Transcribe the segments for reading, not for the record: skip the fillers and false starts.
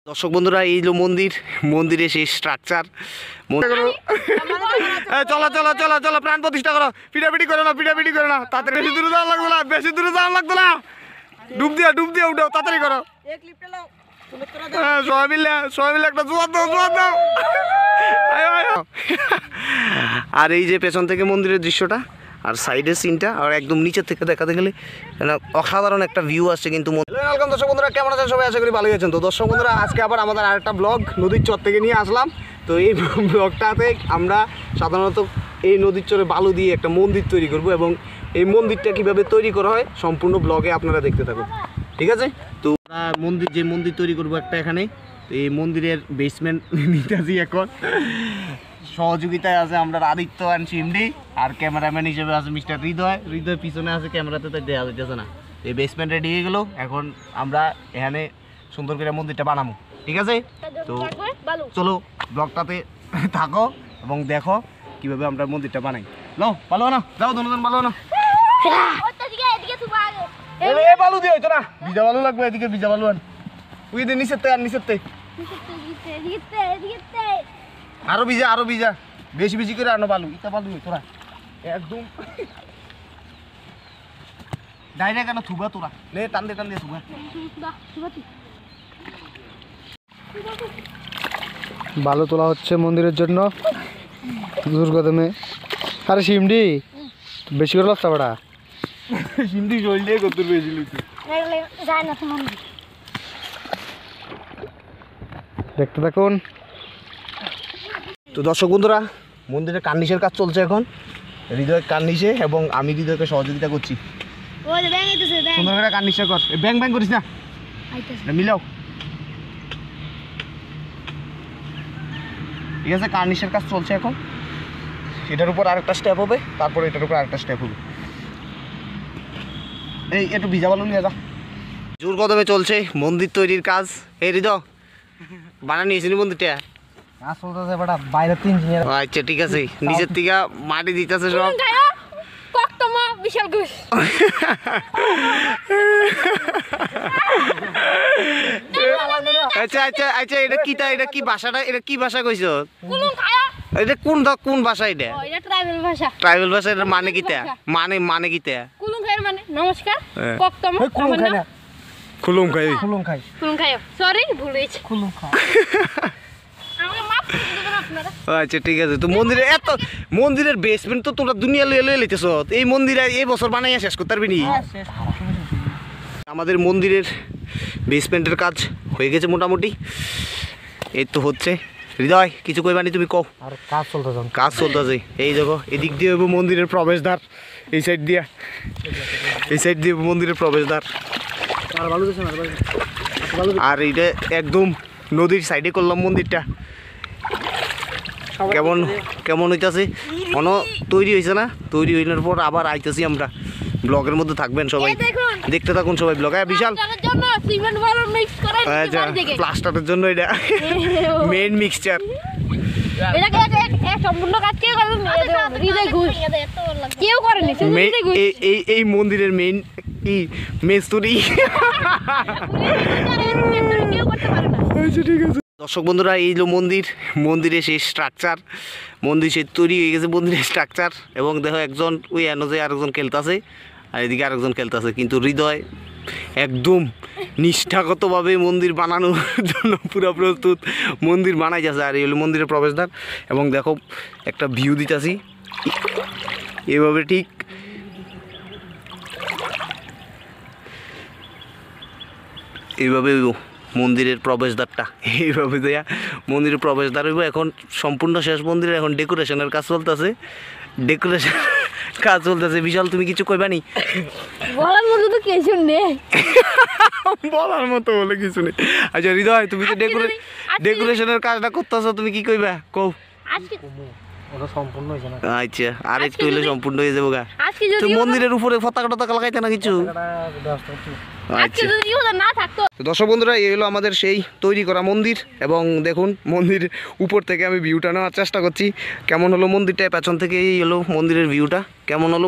দর্শক বন্ধুরা, এই হলো মন্দির, মন্দিরের সেই স্ট্রাকচার। চলো চলো চলো চলো, প্রাণ প্রতিষ্ঠা করো। পিটাপিটি করো না, পিটাপিটি করো না, তাড়াতাড়ি। বেশি দূরে যাওয়া লাগতো না, বেশি দূরে যাওয়া লাগতো না। ডুব দিয়ে উঠো, তাড়াতাড়ি করো। সবাই মিলে একটা জোয়ার দাও, জোয়ার দাও। আর এই যে পেছন থেকে মন্দিরের দৃশ্যটা, আর সাইডের সিনটা, আর একদম নিচের থেকে দেখাতে গেলে অসাধারণ একটা ভিউ আসছে। কিন্তু ওয়েলকাম দর্শক বন্ধুরা, কেমন আছেন সবাই? আশা করি ভালোই আছেন। তো দর্শক বন্ধুরা, আজকে আবার আমাদের আরেকটা ব্লগ নদীর চর থেকে নিয়ে আসলাম। তো এই ব্লগটাতে আমরা সাধারণত এই নদীর চরে বালু দিয়ে একটা মন্দির তৈরি করব, এবং এই মন্দিরটা কীভাবে তৈরি করা হয় সম্পূর্ণ ব্লগে আপনারা দেখতে থাকুন, ঠিক আছে? তো আমরা যে মন্দির তৈরি করব একটা এখানে, এই মন্দিরের বেসমেন্ট নিতে আসি এখন। সহযোগিতায় আছে আমরা আদিত্য অ্যান্ড সিমডি, আর ক্যামেরাম্যান হিসেবে আছে মিস্টার হৃদয়। হৃদয় পিছনে আছে, ক্যামেরাতে তো দেওয়া যাইতেছে না। এই বেসমেন্ট রেডি হয়ে গেল, এখন আমরা এখানে সুন্দর করে মন্দিরটা বানাবো, ঠিক আছে? তো চলো ব্লগটাতে থাকো এবং দেখো কিভাবে আমরা মন্দিরটা বানাই। লো ভালো না, যাও দুজন ভালো না। বালু দিয়ে হইতো না, ভিজা বালু লাগবে, এদিকে ভিজা বালু আন। ওই নিচেতে আর নিচেতে আরো ভিজা বেশি বেশি করে আনো বালু। ইটা বালু তোরা একদম ডাইরেক্ট কেন থুবা, তোরা নে টান দিয়ে থুবা। বালু তোলা হচ্ছে মন্দিরের জন্য দুর্গদমে। আরে সিমডি বেশি করে লস্তা বাড়া, সিমডি জল দিয়ে কত বেশি লইছে। দেখতে থাকুন। তো দর্শক বন্ধুরা, মন্দিরের কার্নিশের কাজ চলছে এখন। হৃদয় কার্নিশে এবং আমি হৃদয়কে সহযোগিতা করছি। সুন্দর করে কার্নিশটা কর, ব্যাং ব্যাং করিস না, মিলাও। ঠিক আছে, কার্নিশের কাজ চলছে এখন। এটার উপর আরেকটা স্টেপ হবে, তারপরে এটার উপর আরেকটা স্টেপ হবে। এই একটু ভিজা বালু নিয়ে যা। জোর কদমে চলছে মন্দির তৈরির কাজ। এই হৃদয় বানানি হয়েছিনি মন্দিরটা? বাইরে তিন আচ্ছা ঠিক আছে, নিচের থেকে মাটি দিতেছে সব। আচ্ছা আচ্ছা আচ্ছা, এটা কি ভাষাটা, এটা কি ভাষা কইছ? এটা কোন ভাষা? এটা ট্রাইবাল ভাষা। এটা মানে কিতা? মানে কিতা? নমস্কার। খুলুম খাই সরি, ভুল হয়েছে। আচ্ছা ঠিক আছে। তো মন্দিরের বেসমেন্ট তো তোমরা দুনিয়া লয়ে লইতেছ। এই মন্দিরে এই বছর বানাইয়া শেষ করতে পারবি নি? আমাদের মন্দিরের বেসমেন্টের কাজ হয়ে গেছে মোটামুটি, এই তো হচ্ছে। হৃদয় কিছু কইবানি, তুমি কও। আর কাজ চলতেছে। এই দেখো, এদিক দিয়ে হইব মন্দিরের প্রবেশদ্বার, এই সাইড দিয়ে মন্দিরের প্রবেশদ্বার। আর এইটা একদম নদীর সাইডে করলাম মন্দিরটা। কেমন হইতাছে? অন তৈরি হয়েছে না? তৈরি হইনার পর আবার আইতেছি আমরা। ব্লগের মধ্যে থাকবেন সবাই, দেখতে থাকুন সবাই ব্লগ। বিশাল প্লাস্টারের জন্য এটা মেইন মিক্সচার। এই মন্দিরের মেইন কি মেস্তুরি। ঠিক আছে দর্শক বন্ধুরা, এই হলো মন্দিরের সেই স্ট্রাকচার। মন্দির সে তৈরি হয়ে গেছে, মন্দিরের স্ট্রাকচার। এবং দেখো একজন ওই এনজে আরেকজন খেলতেছে, আর এদিকে আরেকজন খেলতেছে। কিন্তু হৃদয় একদম নিষ্ঠাগতভাবে মন্দির বানানোর জন্য পুরো প্রস্তুত, মন্দির বানাই যাচ্ছে। আর এই হলো মন্দিরের প্রবেশদ্বার। এবং দেখো একটা ভিউ দিতেছি এভাবে, ঠিক এইভাবে মন্দিরের প্রবেশদ্বারটা এইভাবে দেয়া মন্দিরের প্রবেশদ্বার হইব। এখন সম্পূর্ণ শেষ মন্দিরে, এখন ডেকোরেশনের কাজ চলতেছে। বিশাল তুমি কিছু কইবানি? বলার মতো তো কিছু নেই, বলার মতো বলে কিছু নেই। আচ্ছা হৃদয়, তুমি তো ডেকোরেশনের কাজটা করতেছো, তুমি কি কইবা কও? সম্পূর্ণ হয়েছে না। আচ্ছা, আর একটু হইলে সম্পূর্ণ হয়ে যাবো গা। তো মন্দিরের উপরে পতাকা টতাকা লাগাইতে না কিছু? আজকে যদি ওটা না থাকতো তো দর্শক বন্ধুরা এই হলো আমাদের সেই তৈরি করা মন্দির এবং দেখুন মন্দির উপর থেকে আমি ভিউটা নেওয়ার চেষ্টা করছি কেমন হলো মন্দিরটা পেছন থেকে এই হলো মন্দিরের ভিউটা কেমন হলো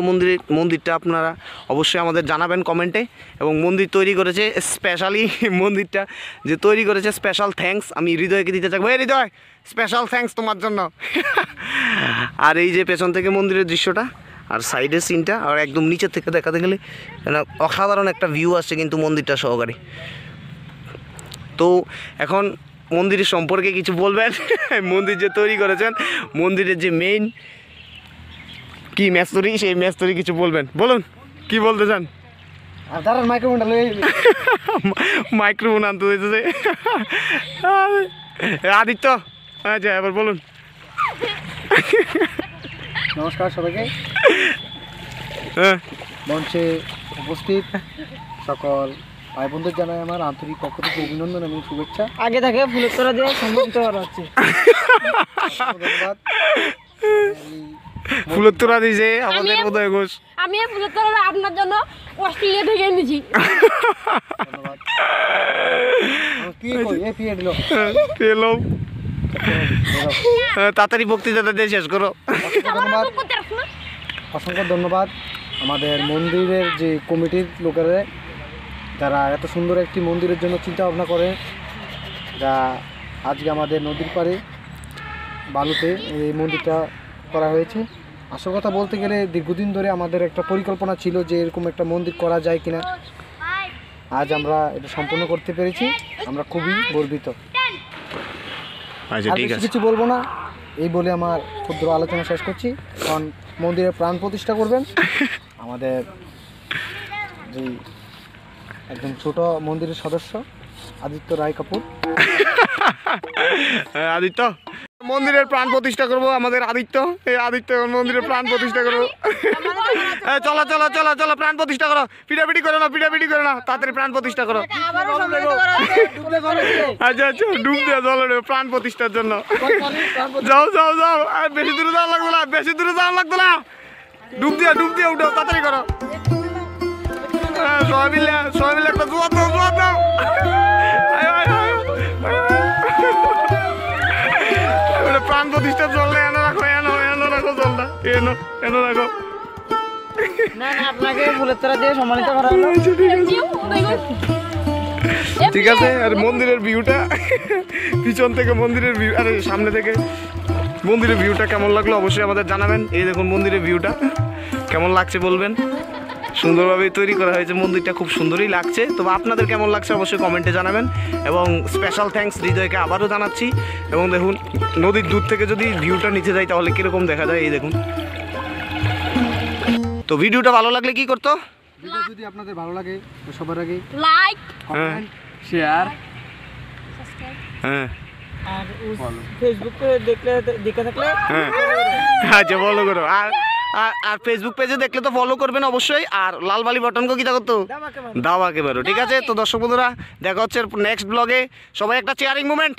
মন্দিরটা আপনারা অবশ্যই আমাদের জানাবেন কমেন্টে এবং মন্দির তৈরি করেছে স্পেশালি মন্দিরটা যে তৈরি করেছে স্পেশাল থ্যাঙ্কস আমি হৃদয়কে দিতে চাইবো এই হৃদয় স্পেশাল থ্যাঙ্কস তোমার জন্য আর এই যে পেছন থেকে মন্দিরের দৃশ্যটা আর সাইডের সিনটা আর একদম নিচের থেকে দেখাতে গেলে অসাধারণ একটা ভিউ আসছে কিন্তু মন্দিরটা সহকারে তো এখন মন্দিরের সম্পর্কে কিছু বলবেন মন্দির যে তৈরি করেছেন মন্দিরের যে মেইন কি মেস্তরি সেই মেস্তরি কিছু বলবেন বলুন কি বলতে চান আর দাঁড়ান মাইক্রোফোনটা লয়ে মাইক্রোফোন আনতে দিতেছে আদিত্য আচ্ছা এবার বলুন নমস্কার সবাইকে হ্যাঁ মঞ্চে উপস্থিত সকল ভাই বন্ধুদের জানাই আমার আন্তরিক পক্ষ থেকে অভিনন্দন এবং শুভেচ্ছা। আগে থেকে ফুলের তোরা দিয়ে সম্মানিত করা হচ্ছে। ধন্যবাদ। ফুলের তোরা দিয়েছে আমাদের উদয় ঘোষ আমি এই ফুলের তোরা আপনার জন্য অস্ট্রেলিয়া থেকে এনেছি ধন্যবাদ। কি কই এ পিয়ে দিল পেলাম তাড়াতাড়ি বক্তৃতাটা দিয়ে শেষ করো ধন্যবাদ অসংখ্য ধন্যবাদ আমাদের মন্দিরের যে কমিটির লোকেরা যারা এত সুন্দর একটি মন্দিরের জন্য চিন্তা ভাবনা করে যা আজকে আমাদের নদীর পাড়ে বালুতে এই মন্দিরটা করা হয়েছে। আসল কথা বলতে গেলে দীর্ঘদিন ধরে আমাদের একটা পরিকল্পনা ছিল যে এরকম একটা মন্দির করা যায় কিনা, আজ আমরা এটা সম্পূর্ণ করতে পেরেছি, আমরা খুবই গর্বিত। আচ্ছা আর ঠিক বেশি আছে কিছু বলবো না, এই বলে আমার ক্ষুদ্র আলোচনা শেষ করছি। কারণ মন্দিরের প্রাণ প্রতিষ্ঠা করবেন আমাদের যে একজন ছোট মন্দিরের সদস্য আদিত্য রায় কাপুর। আদিত্য মন্দিরের প্রাণ প্রতিষ্ঠা করবো আমাদের আদিত্য এই আদিত্য মন্দিরের প্রাণ প্রতিষ্ঠা করবো চলো চলো চলো চলো প্রাণ প্রতিষ্ঠা করো পিটাপিটি করো না তাড়াতাড়ি প্রাণ প্রতিষ্ঠা করো আচ্ছা আচ্ছা ডুব দিয়ে চলো প্রাণ প্রতিষ্ঠার জন্য যাও যাও যাও আর বেশি দূরে যাওয়া লাগতো না ডুব দিয়ে উঠো তাড়াতাড়ি করো সবাই মিলে একটা জোয়ার দাও প্রাণ প্রতিষ্ঠা চললে এনে রাখো জলটা এনো রাখো না না আপনাকে ফুলের তোরা দিয়ে সম্মানিত করা হলো। ঠিক আছে আর মন্দিরের ভিউটা পিছন থেকে মন্দিরের ভিউ আরে সামনে থেকে মন্দিরের ভিউটা কেমন লাগলো অবশ্যই আমাদের জানাবেন। এই দেখুন মন্দিরের ভিউটা কেমন লাগছে বলবেন। সুন্দরভাবেই তৈরি করা হয়েছে মন্দিরটা, খুব সুন্দরই লাগছে। তবে আপনাদের কেমন লাগছে অবশ্যই কমেন্টে জানাবেন এবং স্পেশাল থ্যাঙ্কস হৃদয়কে আবারও জানাচ্ছি। এবং দেখুন নদীর দূর থেকে যদি ভিউটা নিচে যায় তাহলে কীরকম দেখা যায় এই দেখুন। তো ভিডিওটা ভালো লাগলে কি করতো? ভিডিও যদি আপনাদের ভালো লাগে তো সবার আগে লাইক কমেন্ট শেয়ার হ্যাঁ আর ফেসবুকে দেখে থাকলে হ্যাঁ আচ্ছা ফলো করো। আর ফেসবুক পেজে দেখলে তো ফলো করবেন অবশ্যই। আর লাল বালি বাটনকে কি করতো দাও একেবারে। ঠিক আছে তো দর্শক বন্ধুরা দেখা হচ্ছে নেক্সট ব্লগে। সবাই একটা চেয়ারিং মুভমেন্ট।